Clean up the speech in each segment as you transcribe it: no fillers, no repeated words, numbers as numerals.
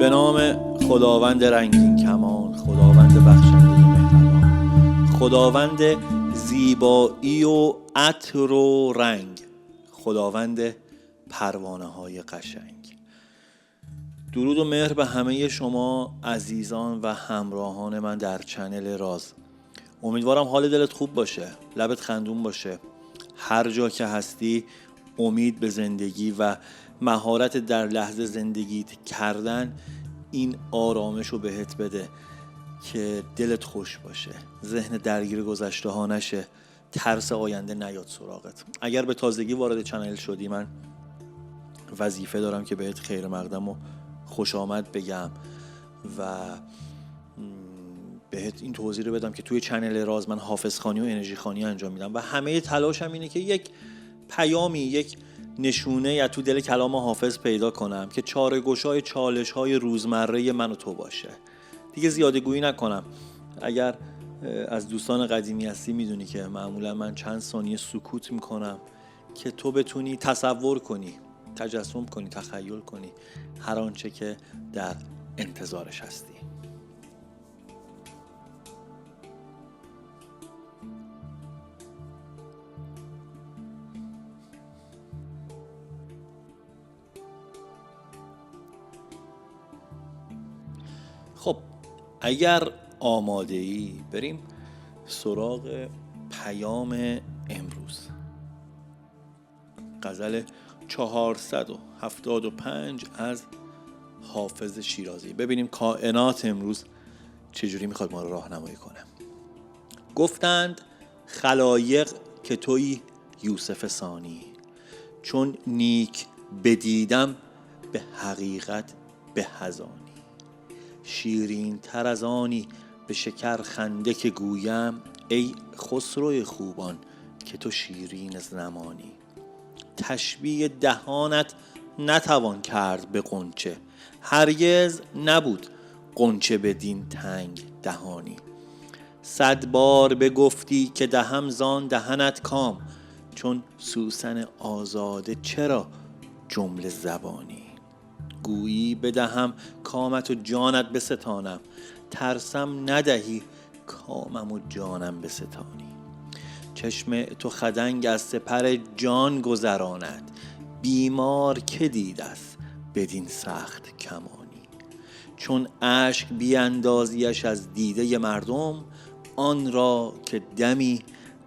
به نام خداوند رنگین کمان، خداوند بخشنده مهربان، خداوند زیبایی و عطر و رنگ، خداوند پروانه های قشنگ. درود و مهر به همه شما عزیزان و همراهان من در چنل راز. امیدوارم حال دلت خوب باشه، لبت خندون باشه. هر جا که هستی امید به زندگی و مهارت در لحظه زندگیت کردن این آرامش رو بهت بده که دلت خوش باشه، ذهن درگیر گذشته ها نشه، ترس آینده نیاد سراغت. اگر به تازگی وارد چنل شدی، من وظیفه دارم که بهت خیر مقدم و خوش آمد بگم و بهت این توضیح رو بدم که توی چنل راز من حافظخوانی و انرژی خوانی انجام میدم و همه تلاشم اینه که یک پیامی، یک نشونه یا تو دل کلام حافظ پیدا کنم که چاره‌گشای چالش‌های روزمره من و تو باشه. دیگه زیاده گویی نکنم. اگر از دوستان قدیمی هستی میدونی که معمولا من چند ثانیه سکوت میکنم که تو بتونی تصور کنی، تجسم کنی، تخیل کنی هر آنچه که در انتظارش هستی. خب اگر آماده ای بریم سراغ پیام امروز. غزل 475 از حافظ شیرازی. ببینیم کائنات امروز چجوری میخواد ما رو راهنمایی کنه. گفتند خلایق که تویی یوسف ثانی، چون نیک بدیدم به حقیقت به هزانی. شیرین تر از آنی به شکر خنده که گویم، ای خسروی خوبان که تو شیرین زمانی. تشبیه دهانت نتوان کرد به غنچه، هرگز نبود غنچه بدین تنگ دهانی. 100 بار بگفتی که دهم زان دهنت کام، چون سوسن آزاده چرا جمله زبانی. گویی بدهم کامت و جانت بستانم، ترسم ندهی کامم و جانم بستانی. چشم تو خدنگ از سپر جان گذراند، بیمار که دیده است بدین سخت کمانی. چون اشک بیاندازیش از دیده مردم، آن را که دمی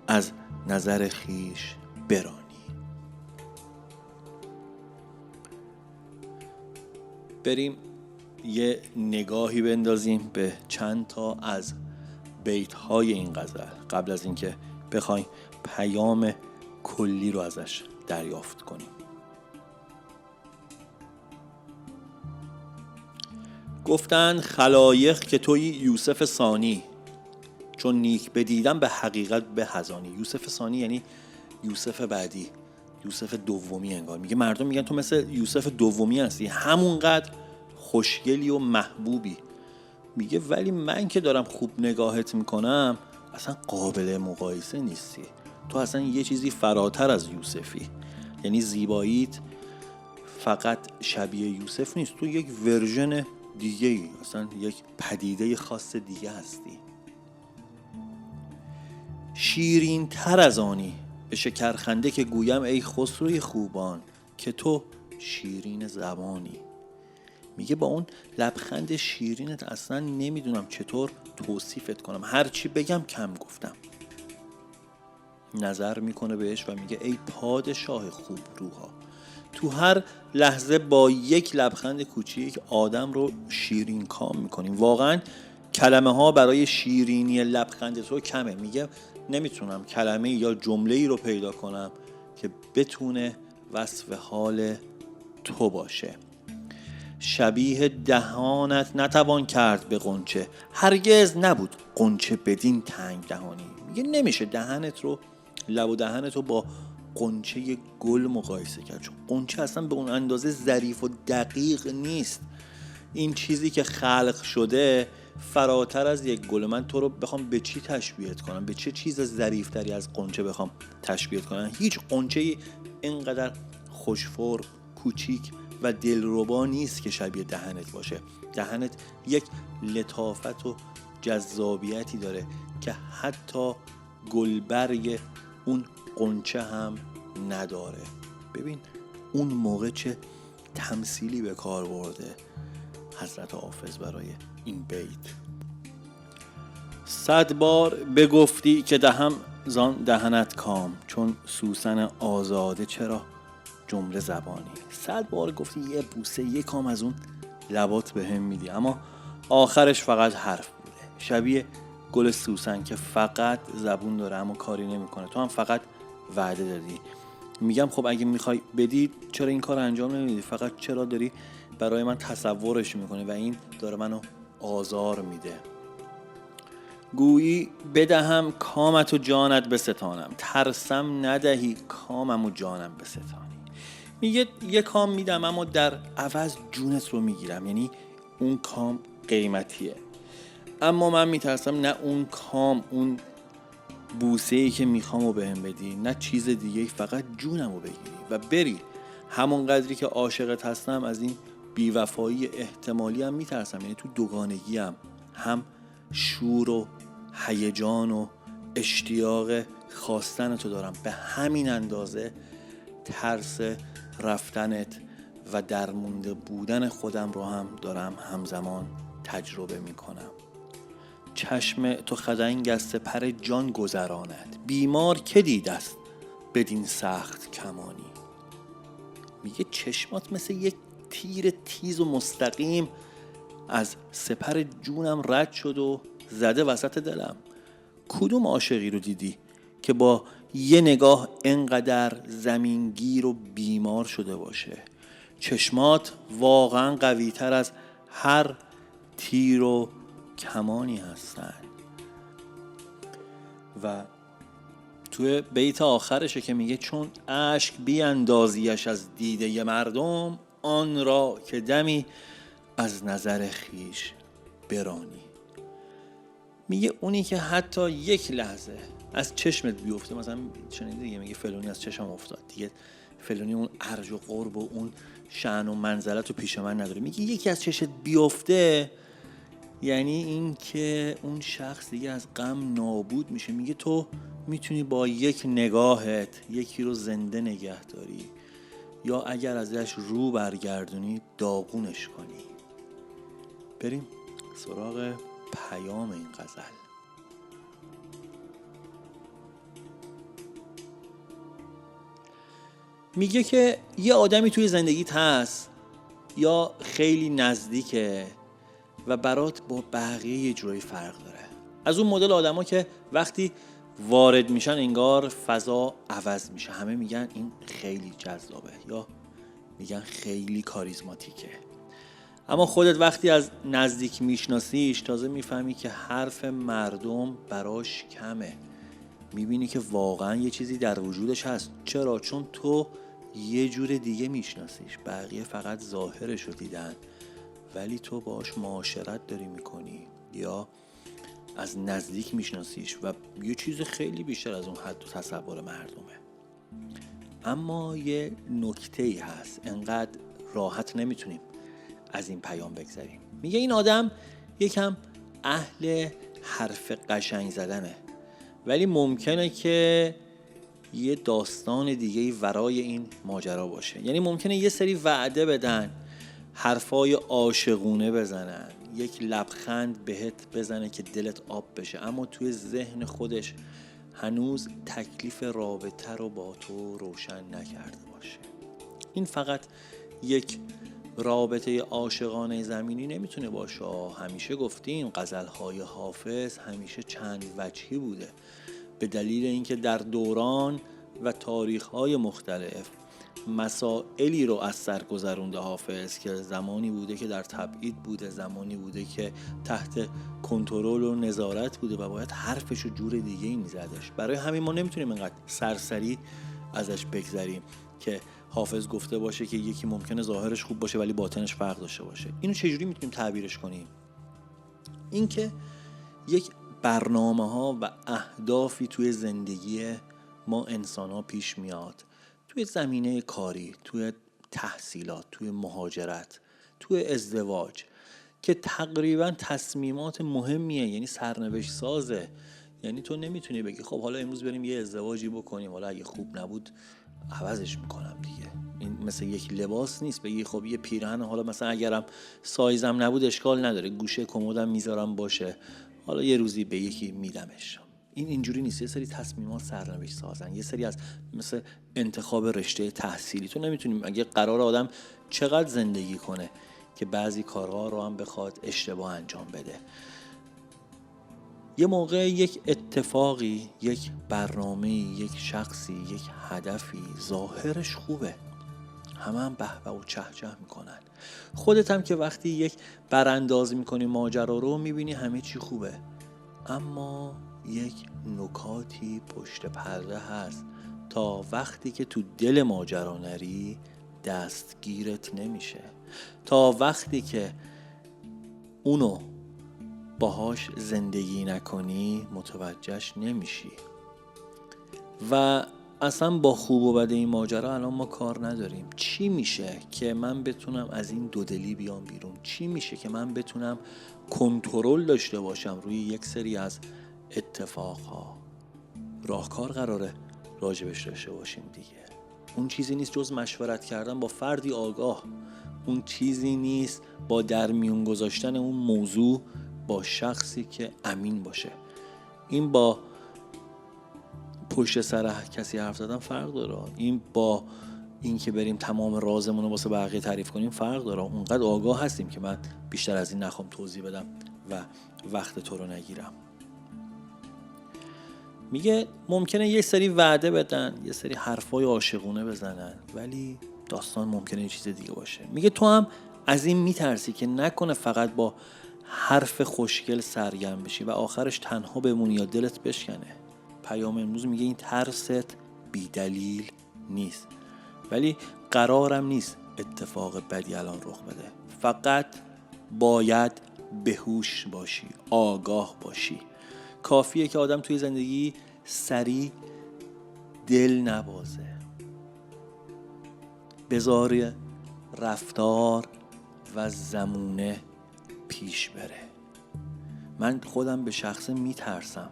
از نظر خیش برانی. بریم یه نگاهی بندازیم به چند تا از بیت‌های این غزل قبل از اینکه بخوایم پیام کلی رو ازش دریافت کنیم. گفتند خلایق که تویی یوسف ثانی، چون نیک بدیدم به حقیقت به هزانی. یوسف ثانی یعنی یوسف بعدی، یوسف دومی. انگار میگه مردم میگن تو مثل یوسف دومی هستی، همونقدر خوشگلی و محبوبی. میگه ولی من که دارم خوب نگاهت میکنم اصلا قابل مقایسه نیستی، تو اصلا یه چیزی فراتر از یوسفی. یعنی زیباییت فقط شبیه یوسف نیست، تو یک ورژن دیگه ای، اصلا یک پدیده خاص دیگه هستی. شیرین تر از آنی به شکرخنده که گویم، ای خسروی خوبان که تو شیرین زبانی. میگه با اون لبخند شیرینت اصلا نمیدونم چطور توصیفت کنم، هرچی بگم کم گفتم. نظر میکنه بهش و میگه ای پادشاه خوب روها. تو هر لحظه با یک لبخند کوچیک آدم رو شیرین کام میکنیم. واقعا کلمه ها برای شیرینی لبخند تو کمه. میگه نمیتونم کلمه یا جمله ای رو پیدا کنم که بتونه وصف حال تو باشه. شبیه دهانت نتوان کرد به غنچه، هرگز نبود غنچه بدین تنگ دهانی. میگه نمیشه دهنت رو، لب و دهنت رو با غنچه گل مقایسه کرد، چون غنچه اصلا به اون اندازه ظریف و دقیق نیست. این چیزی که خلق شده فراتر از یک گل. من تو رو بخوام به چی تشبیهت کنم، به چه چیز ظریف‌تری از غنچه بخوام تشبیهت کنم؟ هیچ غنچه‌ای اینقدر خوش‌فرم، کوچیک و دلربا نیست که شبیه دهنت باشه. دهنت یک لطافت و جذابیتی داره که حتی گلبرگ اون غنچه هم نداره. ببین اون موقع چه تمثیلی به کار برده حضرت حافظ برای این بیت. 100 بار بگفتی که دهم زان دهنت کام، چون سوسن آزاده چرا جمله زبانی. 100 بار گفتی یه بوسه یه کام از اون لبات به هم میدی، اما آخرش فقط حرف بوده. شبیه گل سوسن که فقط زبون داره اما کاری نمیکنه. تو هم فقط وعده دادی. میگم خب اگه میخوای بدی چرا این کار انجام نمیدی؟ فقط چرا داری برای من تصورش میکنی و این داره منو آزار میده. گویی بدهم کامت و جانت بستانم، ترسم ندهی کامم و جانم بستانی. میگه یه کام میدم اما در عوض جونت رو میگیرم. یعنی اون کام قیمتیه، اما من میترسم نه اون کام، اون بوسه‌ای که میخوام رو بهم بدی، نه چیز دیگه، فقط جونم رو بگیری و بری. همون قدری که عاشقت هستم از این بیوفایی احتمالی هم میترسم. یعنی تو دوگانگی هم شور و هیجان و اشتیاق خواستن تو دارم، به همین اندازه ترس رفتنت و درمونده بودن خودم رو هم دارم همزمان تجربه میکنم. چشم تو خدنگ از سپر جان گذراند، بیمار که دیده است بدین سخت کمانی. میگه چشمات مثل یک تیر تیز و مستقیم از سپر جونم رد شد و زده وسط دلم. کدوم عاشقی رو دیدی که با یه نگاه انقدر زمینگیر و بیمار شده باشه؟ چشمات واقعا قوی تر از هر تیر و کمانی هستن. و توی بیت آخرشه که میگه چون اشک بیاندازیش از دیده مردم، آن را که دمی از نظر خیش برانی. میگه اونی که حتی یک لحظه از چشمت بیفته، مثلا شنیدی دیگه میگه فلانی از چشم افتاد، دیگه فلانی اون ارج و قرب و اون شأن و منزلت رو پیش من نداره. میگه یکی از چشمت بیفته یعنی این که اون شخص دیگه از غم نابود میشه. میگه تو میتونی با یک نگاهت یکی رو زنده نگه داری یا اگر ازش رو برگردونی داغونش کنی. بریم سراغ پیام این غزل. میگه که یه آدمی توی زندگیت هست یا خیلی نزدیکه و برات با بقیه یه جوری فرق داره. از اون مدل آدما که وقتی وارد میشن انگار فضا عوض میشه. همه میگن این خیلی جذابه یا میگن خیلی کاریزماتیکه، اما خودت وقتی از نزدیک میشناسیش تازه میفهمی که حرف مردم براش کمه. میبینی که واقعا یه چیزی در وجودش هست. چرا؟ چون تو یه جور دیگه میشناسیش، بقیه فقط ظاهرش رو دیدن ولی تو باش معاشرت داری میکنی یا از نزدیک میشناسیش و یه چیز خیلی بیشتر از اون حد و تصور مردمه. اما یه نکته‌ای هست، انقدر راحت نمیتونیم از این پیام بگذریم. میگه این آدم یکم اهل حرف قشنگ زدنه ولی ممکنه که یه داستان دیگه‌ای ورای این ماجرا باشه. یعنی ممکنه یه سری وعده بدن، حرفای عاشقونه بزنن، یک لبخند بهت بزنه که دلت آب بشه، اما توی ذهن خودش هنوز تکلیف رابطه رو با تو روشن نکرده باشه. این فقط یک رابطه عاشقانه زمینی نمیتونه باشه. همیشه گفتیم غزل‌های حافظ همیشه چند وجهی بوده، به دلیل اینکه در دوران و تاریخ‌های مختلف مسائلی رو از سر گذرونده حافظ که زمانی بوده که در تبعید بوده، زمانی بوده که تحت کنترل و نظارت بوده و باید حرفشو جور دیگه ای میزدش. برای همین ما نمیتونیم اینقدر سرسری ازش بگذریم که حافظ گفته باشه که یکی ممکنه ظاهرش خوب باشه ولی باطنش فرق داشته باشه. اینو چجوری میتونیم تعبیرش کنیم؟ این که یک برنامه‌ها و اهدافی توی زندگی ما انسان‌ها پیش میاد، توی زمینه کاری، توی تحصیلات، توی مهاجرت، توی ازدواج که تقریبا تصمیمات مهمیه، یعنی سرنوشت سازه. یعنی تو نمیتونی بگی خب حالا امروز بریم یه ازدواجی بکنیم، حالا اگه خوب نبود عوضش میکنم دیگه. این مثل یک لباس نیست بگی خب یه پیراهن حالا مثلا اگرم سایزم نبود اشکال نداره، گوشه کمدم میذارم باشه، حالا یه روزی به یکی میدمش. این اینجوری نیست. یه سری تصمیمات سرنوشت سازن. یه سری از مثل انتخاب رشته تحصیلی، تو نمیتونیم اگه قرار آدم چقدر زندگی کنه که بعضی کارها رو هم بخواد اشتباه انجام بده. یه موقع یک اتفاقی، یک برنامه، یک شخصی، یک هدفی ظاهرش خوبه، هم به به و چه چه میکنن. خودت هم که وقتی یک برانداز میکنی ماجرا رو میبینی همه چی خوبه، اما یک نکاتی پشت پرده هست. تا وقتی که تو دل ماجرا نری دستگیرت نمیشه. تا وقتی که اونو باهاش زندگی نکنی متوجهش نمیشی. و اصلا با خوب و بد این ماجرا الان ما کار نداریم. چی میشه که من بتونم از این دودلی بیام بیرون؟ چی میشه که من بتونم کنترل داشته باشم روی یک سری از اتفاقها؟ راهکار قراره راجبش داشته باشیم دیگه. اون چیزی نیست جز مشورت کردن با فردی آگاه. اون چیزی نیست با در میون گذاشتن اون موضوع با شخصی که امین باشه. این با پشت سر کسی حرف زدن فرق داره. این با این که بریم تمام رازمون رو واسه بقیه تعریف کنیم فرق داره. اونقدر آگاه هستیم که من بیشتر از این نخوام توضیح بدم و وقت تو رو نگیرم. میگه ممکنه یه سری وعده بدن، یه سری حرفای عاشقونه بزنن، ولی داستان ممکنه یه چیز دیگه باشه. میگه تو هم از این میترسی که نکنه فقط با حرف خوشگل سرگرم بشی و آخرش تنها بمونی یا دلت بشکنه. پیام امروز میگه این ترست بی دلیل نیست، ولی قرارم نیست اتفاق بدی الان رخ بده. فقط باید بهوش باشی، آگاه باشی. کافیه که آدم توی زندگی سریع دل نبازه، بذاره رفتار و زمونه پیش بره. من خودم به شخصه میترسم.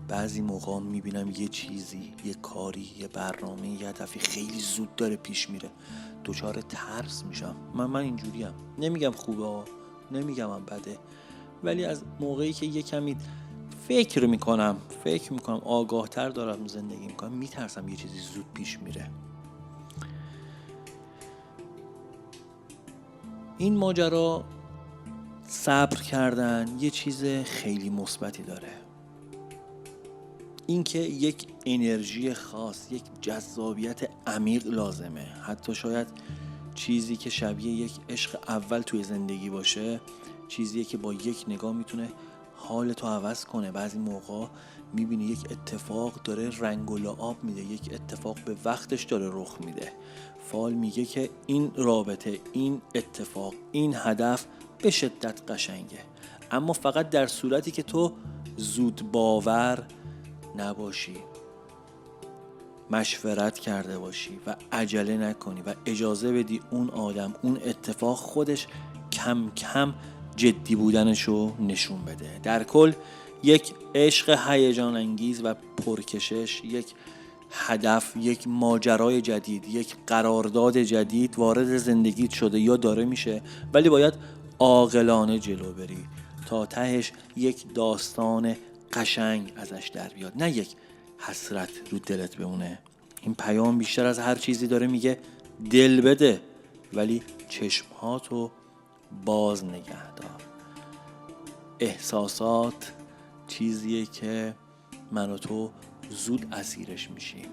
بعضی موقع میبینم یه چیزی، یه کاری، یه برنامه، یه هدفی خیلی زود داره پیش میره، دچار ترس میشم. من اینجوریم. نمیگم خوبه، نمیگم هم بده، ولی از موقعی که یه کمی فکر میکنم آگاه تر دارم زندگی میکنم، میترسم یه چیزی زود پیش میره. این ماجرا صبر کردن یه چیز خیلی مثبتی داره. اینکه یک انرژی خاص، یک جذابیت عمیق لازمه. حتی شاید چیزی که شبیه یک عشق اول توی زندگی باشه، چیزیه که با یک نگاه میتونه حالتو عوض کنه. بعضی موقع میبینی یک اتفاق داره رنگ و لعاب میده، یک اتفاق به وقتش داره رخ میده. فال میگه که این رابطه، این اتفاق، این هدف به شدت قشنگه، اما فقط در صورتی که تو زود باور نباشی، مشورت کرده باشی و عجله نکنی و اجازه بدی اون آدم، اون اتفاق خودش کم کم جدی بودنشو نشون بده. در کل یک عشق هیجان انگیز و پرکشش، یک هدف، یک ماجرای جدید، یک قرارداد جدید وارد زندگیت شده یا داره میشه، ولی باید عاقلانه جلو بری تا تهش یک داستان قشنگ ازش در بیاد، نه یک حسرت رو دلت بمونه. این پیام بیشتر از هر چیزی داره میگه دل بده ولی چشمهاتو باز نگه دار. احساسات چیزیه که من و تو زود اسیرش میشیم.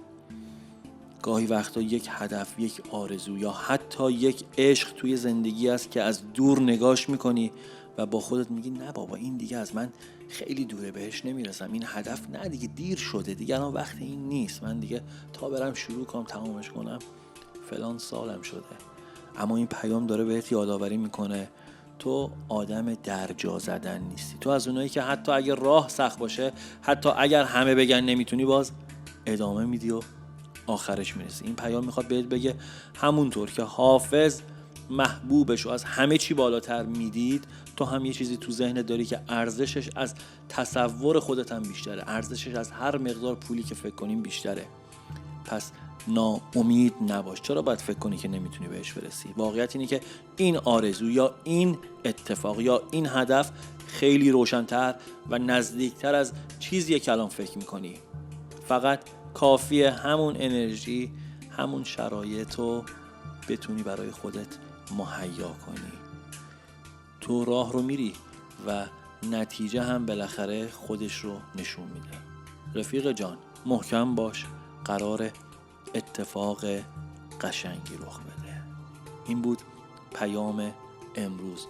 گاهی وقتا یک هدف، یک آرزو یا حتی یک عشق توی زندگی است که از دور نگاش میکنی و با خودت میگی نه بابا این دیگه از من خیلی دوره، بهش نمیرسم. این هدف نه دیگه، دیر شده دیگه، الان وقت این نیست، من دیگه تا برم شروع کنم تمامش کنم فلان سالم شده. اما این پیام داره بهت یادآوری میکنه تو آدم درجا زدن نیستی. تو از اونایی که حتی اگر راه سخت باشه، حتی اگر همه بگن نمیتونی، باز ادامه میدی و آخرش میرسی. این پیام میخواد بهت بگه همونطور که حافظ محبوبش رو از همه چی بالاتر میدید، تو هم یه چیزی تو ذهنت داری که ارزشش از تصور خودت هم بیشتره، ارزشش از هر مقدار پولی که فکر کنیم بیشتره. پس ناامید نباش. چرا باید فکر کنی که نمیتونی بهش برسی؟ واقعیت اینه که این آرزو یا این اتفاق یا این هدف خیلی روشن‌تر و نزدیکتر از چیزیه که الان فکر میکنی. فقط کافیه همون انرژی، همون شرایط رو بتونی برای خودت مهیا کنی. تو راه رو میری و نتیجه هم بالاخره خودش رو نشون میده. رفیق جان محکم باش، قرار اتفاق قشنگی رخ بده. این بود پیام امروز.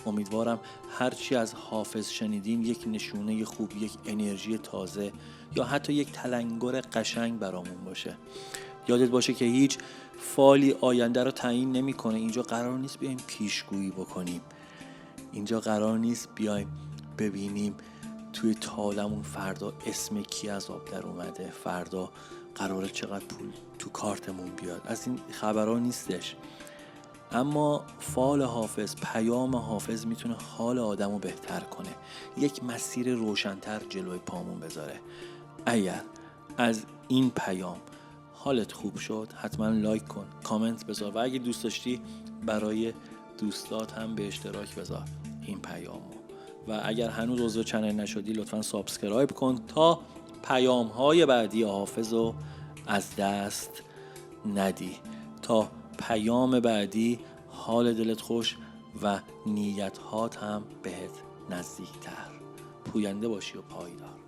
امیدوارم هرچی از حافظ شنیدیم یک نشونه خوب، یک انرژی تازه یا حتی یک تلنگر قشنگ برامون باشه. یادت باشه که هیچ فالی آینده رو تعیین نمی‌کنه. اینجا قرار نیست بیایم پیشگویی بکنیم. اینجا قرار نیست بیایم ببینیم توی تالمون فردا اسم کی از آب در اومده، فردا قراره چقدر پول تو کارتمون بیاد. از این خبرها نیستش. اما فال حافظ، پیام حافظ میتونه حال آدمو بهتر کنه، یک مسیر روشن‌تر جلوی پامون بذاره. اگر از این پیام حالت خوب شد حتما لایک کن، کامنت بذار و اگه دوست داشتی برای دوستات هم به اشتراک بذار این پیامو. و اگر هنوز عضو چنل نشدی لطفا سابسکرایب کن تا پیام‌های بعدی حافظو از دست ندی، تا پیام بعدی حال دلت خوش و نیت‌هات هم بهت نزدیکتر. پوینده باشی و پایدار.